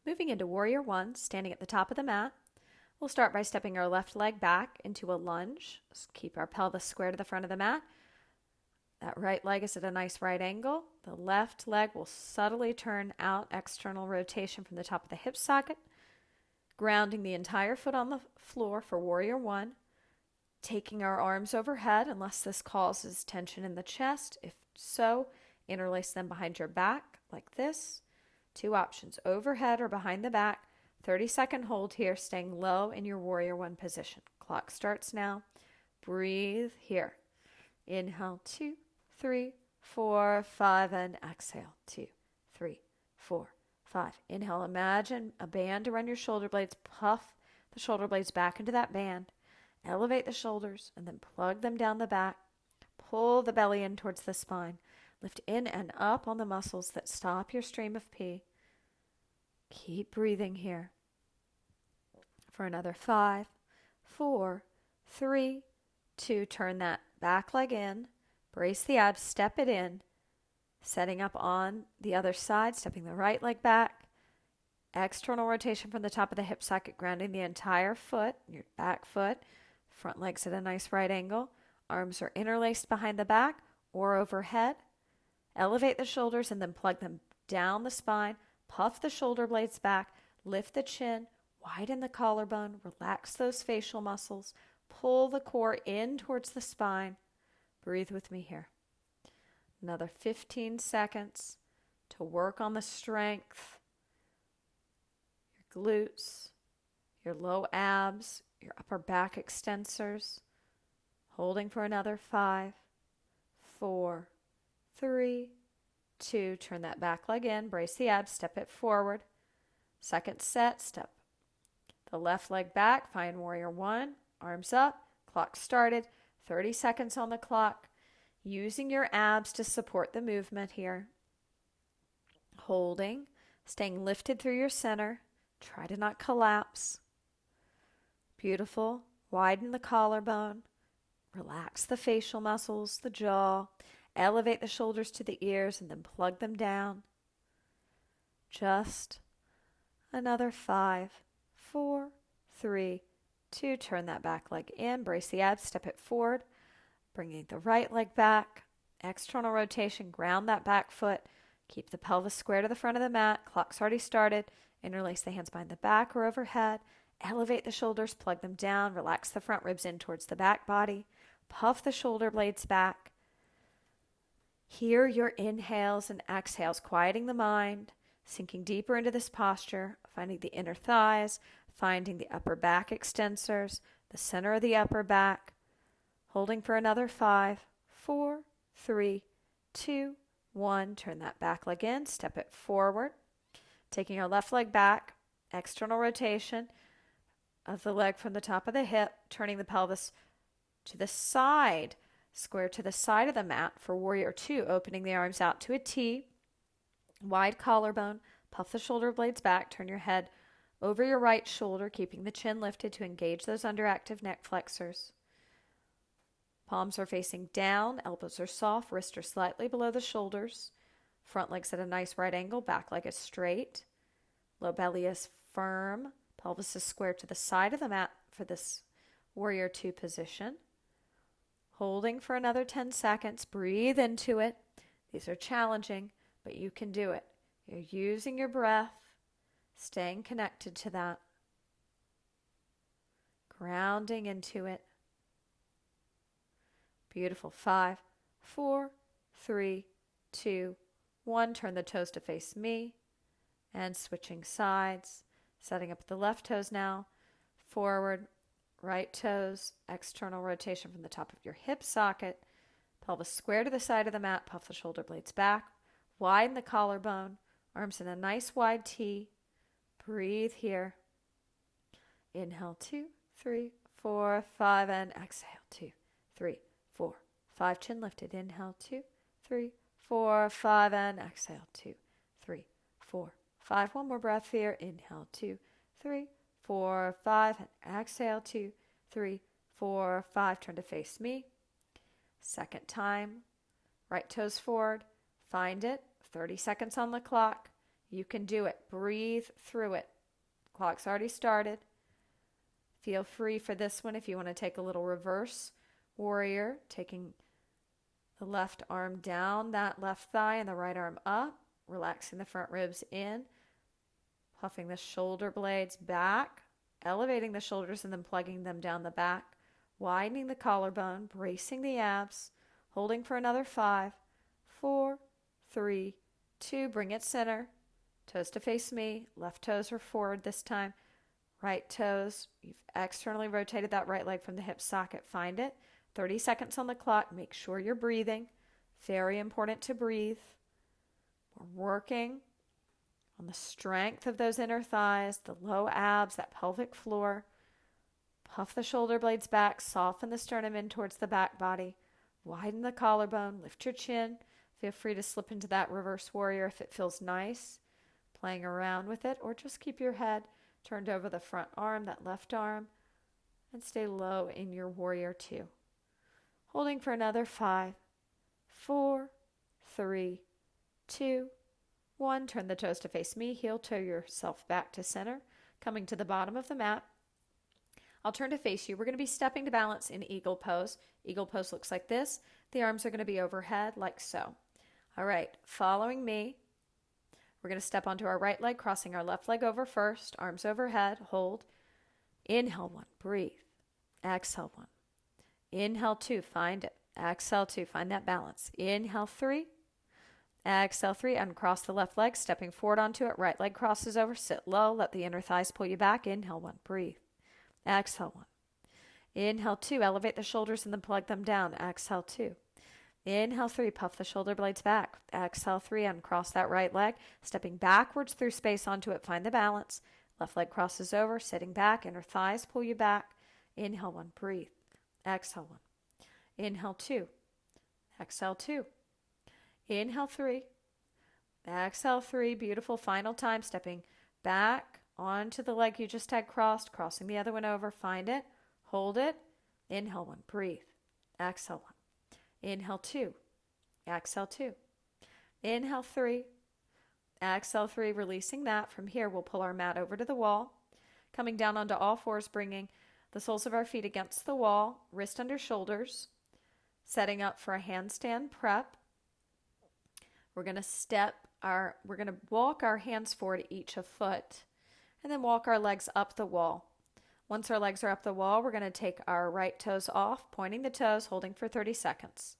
Moving into Warrior One, standing at the top of the mat, we'll start by stepping our left leg back into a lunge. Just keep our pelvis square to the front of the mat. That right leg is at a nice right angle. The left leg will subtly turn out, external rotation from the top of the hip socket, grounding the entire foot on the floor for Warrior One, taking our arms overhead unless this causes tension in the chest. If so, interlace them behind your back like this. Two options, overhead or behind the back. 30-second hold here, staying low in your Warrior One position. Clock starts now. Breathe here. Inhale, 2, 3, 4, 5, and exhale, 2, 3, 4, 5. Inhale, imagine a band around your shoulder blades. Puff the shoulder blades back into that band. Elevate the shoulders and then plug them down the back. Pull the belly in towards the spine. Lift in and up on the muscles that stop your stream of pee. Keep breathing here. For another 5, 4, 3, 2. Turn that back leg in. Brace the abs, step it in. Setting up on the other side, stepping the right leg back. External rotation from the top of the hip socket, grounding the entire foot, your back foot. Front legs at a nice right angle. Arms are interlaced behind the back or overhead. Elevate the shoulders and then plug them down the spine. Puff the shoulder blades back. Lift the chin. Widen the collarbone. Relax those facial muscles. Pull the core in towards the spine. Breathe with me here. Another 15 seconds to work on the strength, your glutes, your low abs, your upper back extensors. Holding for another 5, 4, 3, 2. Turn that back leg in, brace the abs, step it forward. Second set, step the left leg back, find Warrior One, arms up, clock started, 30 seconds on the clock. Using your abs to support the movement here. Holding, staying lifted through your center. Try to not collapse. Beautiful. Widen the collarbone. Relax the facial muscles, the jaw. Elevate the shoulders to the ears and then plug them down. Just another 5, 4, 3, 2. Turn that back leg in. Brace the abs. Step it forward. Bringing the right leg back. External rotation. Ground that back foot. Keep the pelvis square to the front of the mat. Clock's already started. Interlace the hands behind the back or overhead. Elevate the shoulders. Plug them down. Relax the front ribs in towards the back body. Puff the shoulder blades back. Hear your inhales and exhales, quieting the mind, sinking deeper into this posture, finding the inner thighs, finding the upper back extensors, the center of the upper back. Holding for another 5, 4, 3, 2, 1. Turn that back leg in, step it forward. Taking our left leg back, external rotation of the leg from the top of the hip, turning the pelvis to the side, square to the side of the mat for Warrior Two, opening the arms out to a T. Wide collarbone, puff the shoulder blades back, turn your head over your right shoulder, keeping the chin lifted to engage those underactive neck flexors. Palms are facing down, elbows are soft, wrists are slightly below the shoulders. Front leg's at a nice right angle, back leg is straight. Low belly is firm, pelvis is square to the side of the mat for this Warrior Two position. Holding for another 10 seconds, breathe into it. These are challenging, but you can do it. You're using your breath, staying connected to that. Grounding into it. Beautiful. 5, 4, 3, 2, 1. Turn the toes to face me. And switching sides. Setting up the left toes now. Forward, right toes. External rotation from the top of your hip socket. Pelvis square to the side of the mat. Puff the shoulder blades back. Widen the collarbone. Arms in a nice wide T. Breathe here. Inhale, 2, 3, 4, 5, and exhale, 2, 3, 4, 5. Chin lifted. Inhale, 2, 3, 4, 5, and exhale, 2, 3, 4, 5. One more breath here. Inhale, 2, 3, 4, 5, and exhale, 2, 3, 4, 5. Turn to face me. Second time. Right toes forward. Find it. 30 seconds on the clock. You can do it. Breathe through it. Clock's already started. Feel free for this one if you want to take a little reverse warrior, taking the left arm down that left thigh and the right arm up, relaxing the front ribs in, puffing the shoulder blades back, elevating the shoulders and then plugging them down the back, widening the collarbone, bracing the abs, holding for another 5, 4, 3, 2, bring it center, toes to face me, left toes are forward this time, right toes, you've externally rotated that right leg from the hip socket, find it, 30 seconds on the clock, make sure you're breathing, very important to breathe. We're working on the strength of those inner thighs, the low abs, that pelvic floor. Puff the shoulder blades back, soften the sternum in towards the back body, widen the collarbone, lift your chin. Feel free to slip into that reverse warrior if it feels nice, playing around with it, or just keep your head turned over the front arm, that left arm, and stay low in your warrior 2. Holding for another 5, 4, 3, 2, 1. Turn the toes to face me, heel toe yourself back to center, coming to the bottom of the mat. I'll turn to face you. We're going to be stepping to balance in eagle pose. Eagle pose looks like this. The arms are going to be overhead like so. All right, following me, we're going to step onto our right leg, crossing our left leg over first, arms overhead, hold. Inhale 1, breathe. Exhale 1. Inhale 2, find it. Exhale 2, find that balance. Inhale 3. Exhale 3, uncross the left leg, stepping forward onto it. Right leg crosses over, sit low, let the inner thighs pull you back. Inhale 1, breathe. Exhale 1. Inhale 2, elevate the shoulders and then plug them down. Exhale 2. Inhale 3, puff the shoulder blades back. Exhale 3, uncross that right leg, stepping backwards through space onto it, find the balance. Left leg crosses over, sitting back, inner thighs pull you back. Inhale 1, breathe. Exhale 1. Inhale 2. Exhale 2. Inhale 3. Exhale 3. Beautiful. Final time. Stepping back onto the leg you just had crossed. Crossing the other one over. Find it. Hold it. Inhale 1. Breathe. Exhale 1. Inhale 2. Exhale 2. Inhale 3. Exhale 3. Releasing that. From here, we'll pull our mat over to the wall. Coming down onto all fours, bringing the soles of our feet against the wall, wrist under shoulders, setting up for a handstand prep. We're going to walk our hands forward each a foot and then walk our legs up the wall. Once our legs are up the wall, we're going to take our right toes off, pointing the toes, holding for 30 seconds.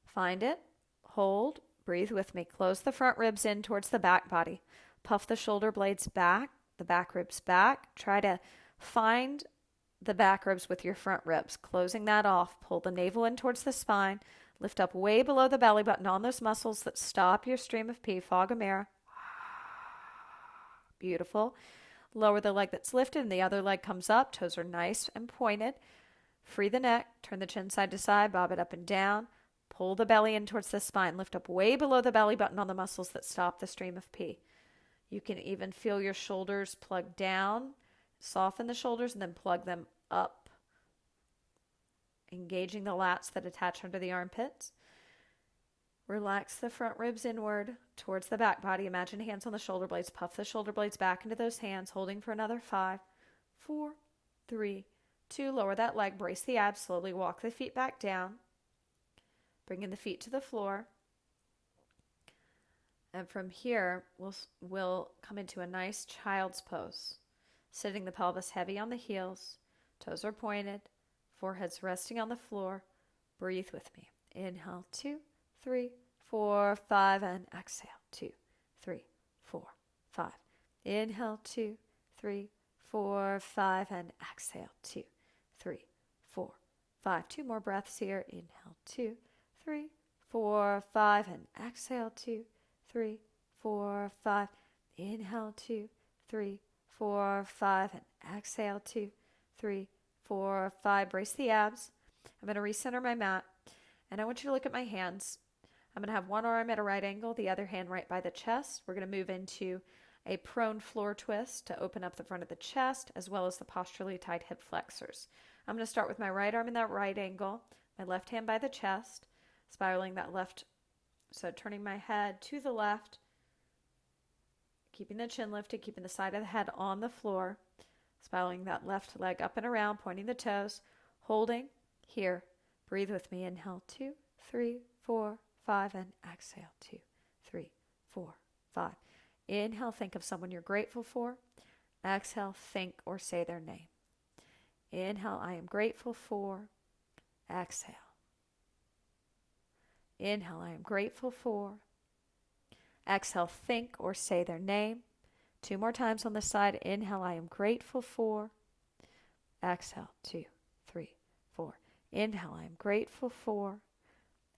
Find it, hold, breathe with me. Close the front ribs in towards the back body. Puff the shoulder blades back, the back ribs back. Try to find the back ribs with your front ribs. Closing that off, pull the navel in towards the spine. Lift up way below the belly button on those muscles that stop your stream of pee. Fog of mirror. Beautiful. Lower the leg that's lifted and the other leg comes up. Toes are nice and pointed. Free the neck. Turn the chin side to side. Bob it up and down. Pull the belly in towards the spine. Lift up way below the belly button on the muscles that stop the stream of pee. You can even feel your shoulders plug down. Soften the shoulders and then plug them up. Engaging the lats that attach under the armpits. Relax the front ribs inward towards the back body. Imagine hands on the shoulder blades. Puff the shoulder blades back into those hands, holding for another 5, 4, 3, 2. Lower that leg. Brace the abs. Slowly walk the feet back down. Bringing the feet to the floor. And from here, we'll come into a nice child's pose. Sitting the pelvis heavy on the heels. Toes are pointed. Forehead's resting on the floor. Breathe with me. Inhale, 2, 3, 4, 5, and exhale, 2, 3, 4, 5. Inhale, 2, 3, 4, 5, and exhale, 2, 3, 4, 5. 2 more breaths here. Inhale, 2, 3, 4, 5, and exhale, 2, 3, 4, 5. Inhale, 2, 3, 4, 5, and exhale, 2, 3, 4, 5. Brace the abs. I'm going to recenter my mat, and I want you to look at my hands. I'm going to have one arm at a right angle, the other hand right by the chest. We're going to move into a prone floor twist to open up the front of the chest, as well as the posturally tied hip flexors. I'm going to start with my right arm in that right angle, my left hand by the chest, spiraling that left, so turning my head to the left, keeping the chin lifted, keeping the side of the head on the floor, spiraling that left leg up and around, pointing the toes, holding here. Breathe with me. Inhale, 2, 3, 4, 5, and exhale, 2, 3, 4, 5. Inhale, think of someone you're grateful for. Exhale, think or say their name. Inhale, I am grateful for. Exhale. Inhale, I am grateful for. Exhale, think or say their name. 2 more times on the side. Inhale, I am grateful for. Exhale, 2, 3, 4. Inhale, I am grateful for.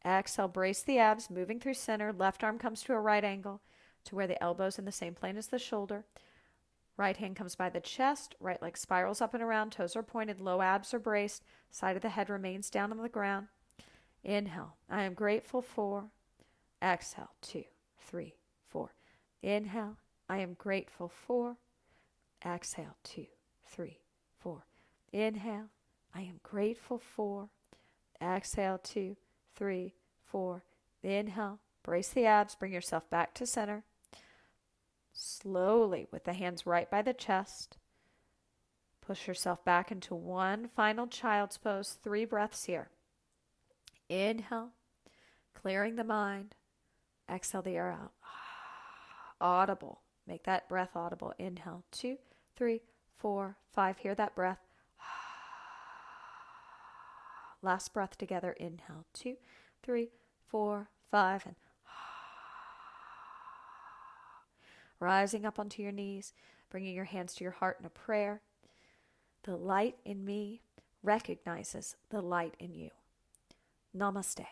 Exhale, brace the abs, moving through center. Left arm comes to a right angle to where the elbow's in the same plane as the shoulder. Right hand comes by the chest. Right leg spirals up and around. Toes are pointed. Low abs are braced. Side of the head remains down on the ground. Inhale, I am grateful for. Exhale, 2, 3, 4. Inhale, I am grateful for. Exhale, 2, 3, 4. Inhale, I am grateful for. Exhale, 2, 3, 4. Inhale, brace the abs, bring yourself back to center. Slowly, with the hands right by the chest, push yourself back into one final child's pose. 3 breaths here. Inhale, clearing the mind. Exhale the air out. Audible. Make that breath audible. Inhale, 2, 3, 4, 5. Hear that breath. Last breath together. Inhale, 2, 3, 4, 5, and rising up onto your knees, bringing your hands to your heart in a prayer. The light in me recognizes the light in you. Namaste.